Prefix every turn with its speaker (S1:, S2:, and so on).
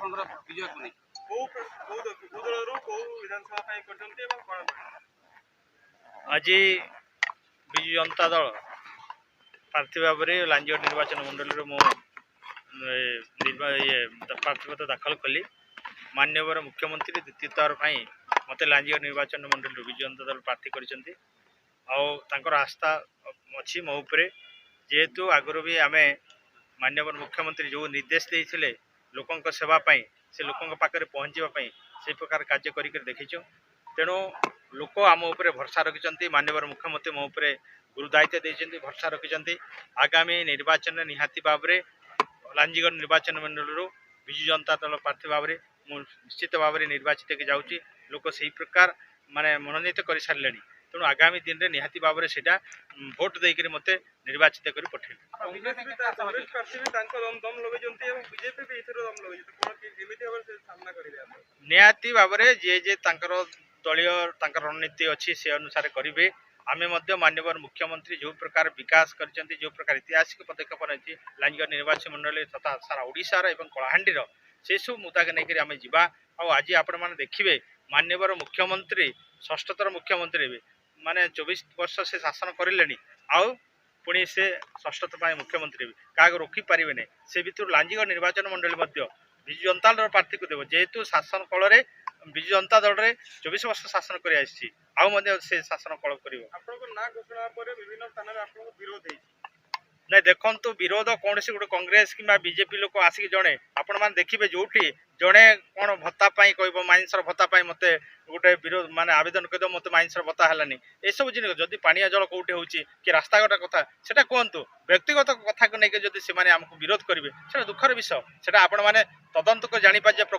S1: ଆପଣଙ୍କର ବିଜୟକୁ ନେଇ
S2: आज विजु जनता दल प्रार्थी भाव में लांजीगड़ निर्वाचन मंडल मु प्रार्थीपत्र दाखल कली। माननीय मुख्यमंत्री द्वितीय थर मत लांजीगड़ निर्वाचन मंडल विजु जनता दल प्रार्थी कर आस्था अच्छी मो उपरे जेहेतु आगुरी भी आम माननीय मुख्यमंत्री जो निर्देश देते लोकों सेवाई से लोकों पाखे पहुँचापी से प्रकार कार्य कर देखीचु। तेणु लोक आम उपरे भरसा रखिंट माननीय मुख्यमंत्री मो उपरे गुरु दायित्व देते भरसा रखिंट। आगामी निर्वाचन निहाती भाव में लांजीगड़ निर्वाचन मंडल विजु जनता दल प्रार्थी भाव में निश्चित भाव में निर्वाचित के जाऊँगी। लोक से प्रकार माने मनोनीत कर सारे। तेणु आगामी दिन में निहाती भाव में सेटा भोट देकर मत निर्वाचित कर पठे। निहाती भाव में जे जे दलीय रणनीति अच्छी से अनुसार करेंगे। आम माननीय मुख्यमंत्री जो प्रकार विकास कर जो प्रकार ऐतिहासिक पदक्षेप नहीं लांजीगड़ निर्वाचन मंडल तथा सारा ओडिशार एवं कलाहांडीर से सब मुद्दा के लेकर आम जा। आज आपण मैंने देखिए माननीय मुख्यमंत्री षष्ठतर मुख्यमंत्री माने 24 वर्ष से शासन करें आउ पुणी से षष्ठथ मुख्यमंत्री भी क्या रोकी पारे नहीं। से भर लांजीगड़ निर्वाचन मंडल विजु जनता दल प्रार्थी को देव जेहेतु शासन कल विजु जनता दल में 24 वर्ष शासन कर से शासन कल कर नहीं देखु विरोध कौन सी गोटे कांग्रेस कि बीजेपी लोक आसिक जड़े आपण मैंने देखिए जो जड़े कौन भत्ता कह माइनसर भत्ता मत गोटे विरोध माने आवेदन कर मत माइनसर भत्ता है ये सब जिन जदि पानी जल कौटे हो कि रास्ताघाट कथा से कहतु व्यक्तिगत कथा को लेकिन जब से आमको विरोध करेंगे से दुखर विषय से आपण मैंने तदंत को जापारे